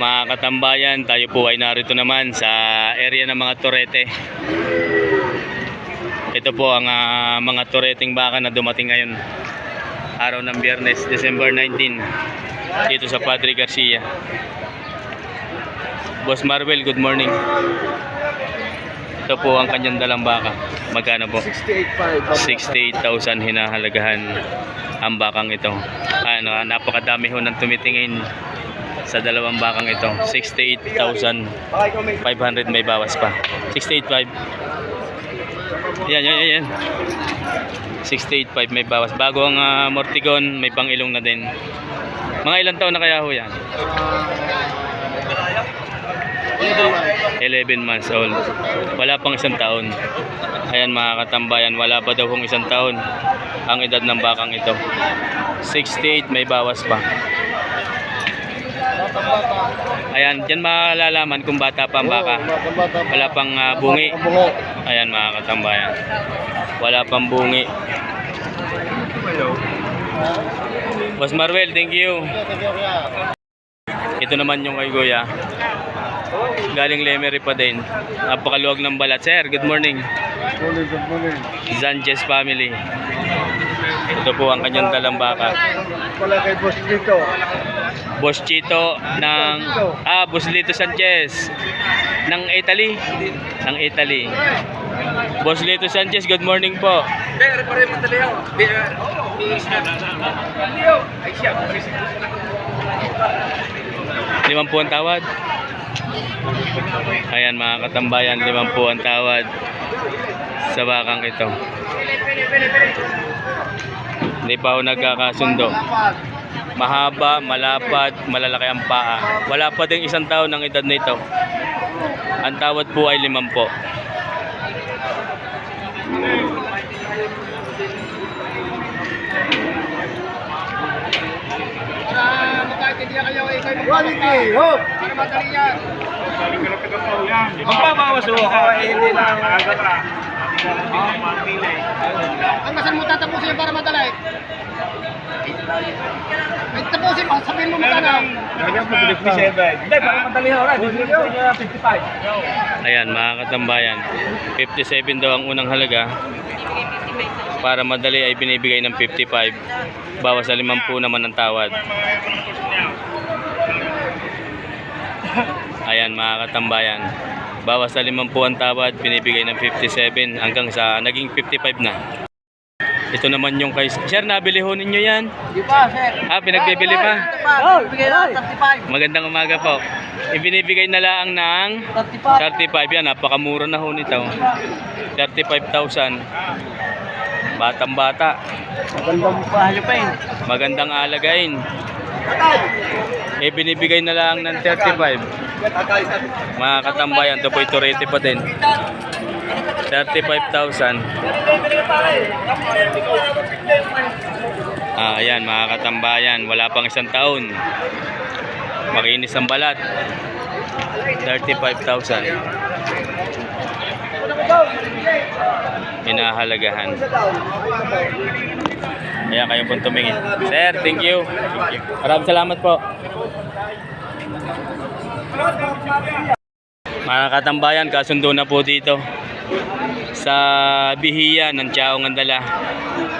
Mga katambayan, tayo po ay narito naman sa area ng mga Torete. Ito po ang mga Toreteng baka na dumating ngayon, araw ng Biyernes, December 19, dito sa Padre Garcia. Boss Marvel, good morning. Ito po ang kanyang dalang baka. Magkano po? 68,000 hinahalagahan ang bakang ito. Napakadami ho ng tumitingin sa dalawang bakang ito. 68,500, may bawas pa. 68,500. Yan. 68,500, may bawas. Bago ang Mortigon, may pang-ilong na din. Mga ilang taon na kaya ho yan? 11 months old. Wala pang isang taon. Ayan mga katambayan, wala pa daw hong isang taon ang edad ng bakang ito. 68, may bawas pa. Ayan, dyan malalaman kung bata pa ang baka. Wala pang bungi. Ayan mga katambayan, wala pang bungi. Boss Marvel, thank you. Ito naman yung kay Goya, galing Lemery pa din. Napakaluwag ng balat. Sir, good morning. Good morning. Sanchez family. Ito po ang kanyang dalang baka. Wala kay Boss Lito. Boss Chito ng Boss Lito Sanchez ng Italy. Boss Lito Sanchez, good morning po. Limang po ang tawad. Ayan mga katambayan, 50 ang tawad sa bakang ito. Hindi pa ako nagkakasundo. Mahaba, malapad, malalaki ang paa. Wala pa ding isang taon ng edad na ito. Ang tawad po ay 50. Quality, ho! Magpabawas ho ako, hindi na Ang masan mo tatapusin para madalay? Ay, tapusin mo, sabihin mo magkano? Hindi, para madali ho, 55. Ayan mga katambayan, 57 daw ang unang halaga. Para madali ay binibigay ng 55. Bawas sa 50 naman ang tawad. Ayan mga katambayan, bawas sa 50 ang tawad, binibigay ng 57 hanggang sa naging 55 na. Ito naman yung kay Sir, nabili ho ninyo yan? Di pa, sir. Pinagbibili pa? Bigay lang, 35. Magandang umaga po. Ibinibigay na lang ng 35. Yan, napakamura na ho nito. 35,000. Batang bata. Magandang pahalo pa yun. Magandang alagain. Ibinibigay na lang ng 35. Mga katambayan, ito po ito rete pa din. 35,000. Ayan mga katambayan, wala pang isang taon. Makinis ang balat. 35,000. Hinahalagahan. Ayan, kayo pong tumingin. Sir, thank you. Maraming salamat po. Mga katambayan, kasundo na po dito sa Bihiya ng Tiaong Andala.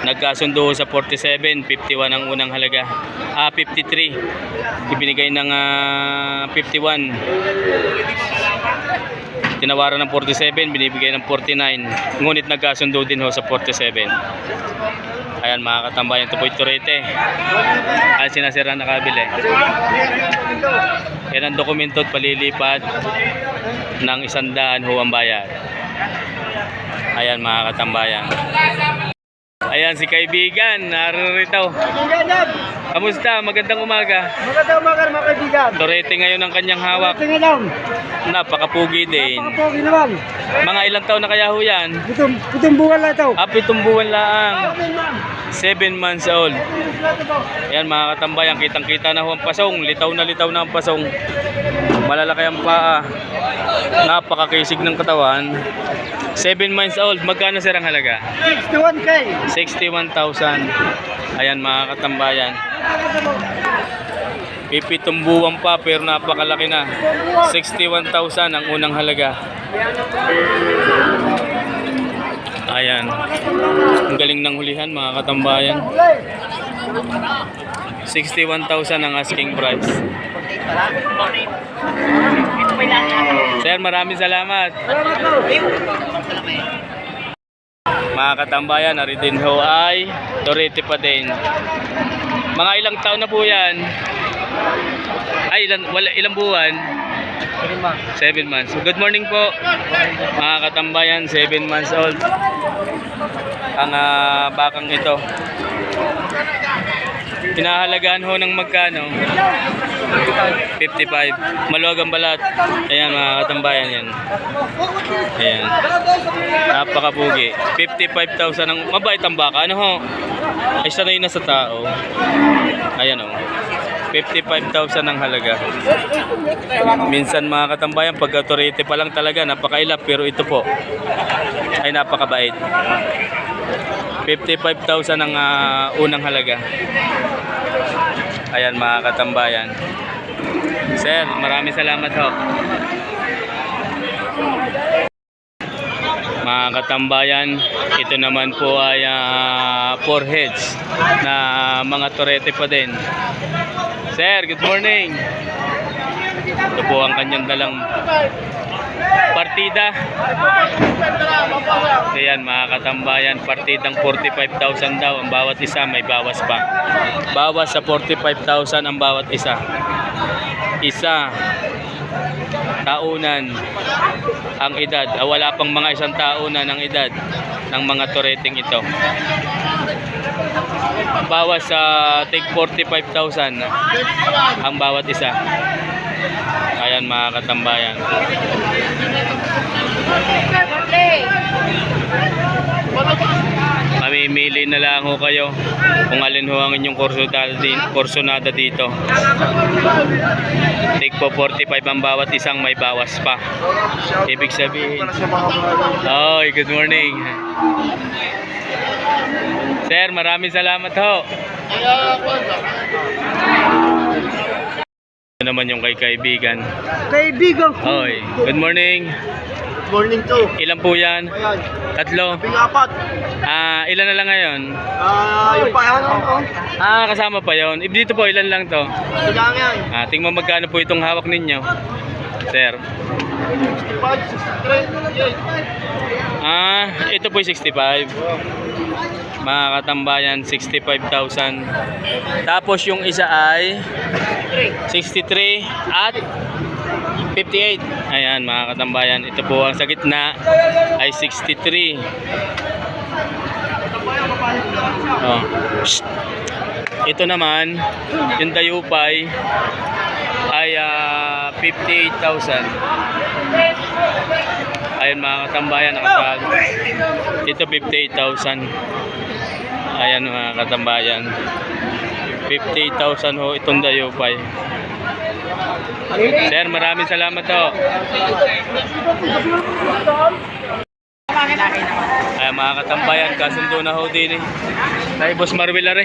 Nagkasundo sa 47, 51 ang unang halaga. 53. Ibinigay ng 51. Tinawaran ng 47, binibigay ng 49. Ngunit nagkasundo din ho sa 47. Ayan mga katambayan, ito po ito rete. Ay sinasira na kabili. Yan ang dokumento at palilipat ng 100 ho ang bayad. Ayan mga katambayan. Ayan si kaibigan, narito. Kamusta? Magandang umaga. Magandang umaga mga kaibigan. Torete ngayon ang kanyang hawak. Tingnan lang. Napakapugi din. Napakapogi naman. Mga ilang taon na kaya ho yan? Pitong buwan lang ito. 7 buwan lang. 7 months old. Ayan mga katambayan, kitang kita na ho ang pasong. Litaw na ang pasong. Malalaki ang paa. Napakakisig ng katawan. 7 months old. Magkano sir ang halaga? 61K. 61,000. Ayan mga katambayan. Pipitong buwan pa pero napakalaki na. 61,000 ang unang halaga. Ayan. Ang galing ng hulihan mga katambayan. 61,000 ang asking price. Sir, maraming salamat. Mga katambayan, naridin ho ay Torete pa din. Mga ilang taon na po yan? Ay, ilang buwan? 7 months. Good morning po. Mga katambayan, 7 months old. Ang bakang ito. Pinahalagaan ho ng magkano? 55. Maluwag ang balat. Ayan mga katambayan yan. Ayan. Napakapugi. 55,000 ang mabait ang baka. Ano ho? Ay sanay na sa tao. Ayan o. 55,000 ang halaga. Minsan mga katambayan, pag authority pa lang talaga, napakailap. Pero ito po, ay napakabait. 55,000 ang unang halaga. Ayan mga katambayan. Sir, maraming salamat ho. Mga katambayan, ito naman po ay 4 heads na mga Torete pa din. Sir, good morning. Ito po ang kanyang dalang partida. Ayan mga katambayan, partidang 45,000 daw ang bawat isa, may bawas pa. Bawas sa 45,000 ang bawat isa. Isa taunan ang edad. Wala pang mga isang taunan ang edad ng mga Toreteng ito. Bawas sa tig 45,000 ang bawat isa. Ayan mga katambayan. Mamimili na lang ho kayo kung alin ho ang inyong kursonada dito. Tig po 45 ang bawat isang, may bawas pa. Ibig sabihin, oh, good morning. Sir, maraming salamat ho. Ito naman yung kay kaibigan. Kaibigan ko. Oy, good morning. Morning to. Ilan po yan? Ayan. 3. Pingapat. Ilan na lang ngayon? Yung pa yan. Kasama pa yon. Dito po, ilan lang to? Kailangan yan. Tingnan magkano po itong hawak ninyo, sir. 65, 63. Ito po 65. Mga katambayan, 65,000. Tapos yung isa ay 63 at 58. Ayan mga katambayan, ito po ang sa gitna ay 63. Oh. Shh. Ito naman, yung dayupay ay 58,000. Ayan mga katambayan, nakatag. Ito 58,000. Ayan mga katambayan, 58,000 ho itong dayupay. Sir, maraming salamat ho. Ay mga katambayan, kasundo na ho din eh. Kay Boss Marwil are.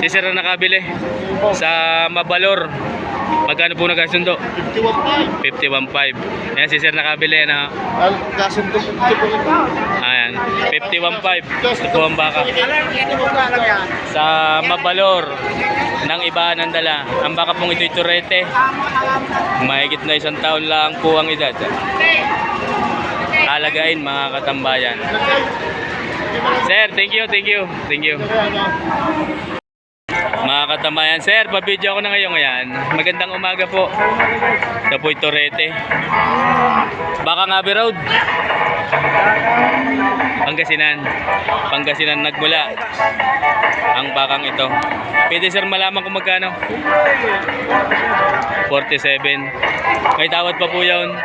Si Sir na nakabili sa Mabalor. Magkano po nagkasundo? 51.5. Ayan si Sir nakabili na. Kasundo. Ayan, 51.5. Ito po ang baka. Sa Mabalor ng iba ng dala. Ang baka pong ito'y Torete. Mahigit na 1 taon lang po ang edad. Alagain mga katambayan. Sir, thank you. Mga katambayan, sir, pa-video ako na ngayon yan. Magandang umaga po. Ito po'y Torete. Baka Ngabe Road. Pangasinan nagmula ang bakang ito. Pwede sir malaman kung magkano? 47. May tawad pa po yun.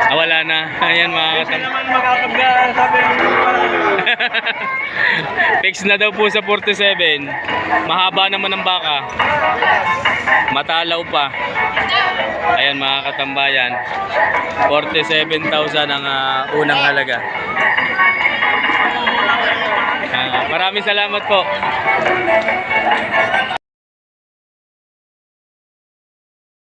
Wala na. Ayan mga katambayan. Fix na daw po sa 47. Mahaba naman ang baka. Matalaw pa. Ayan mga katambayan. 47,000 ang unang halaga. Maraming salamat po.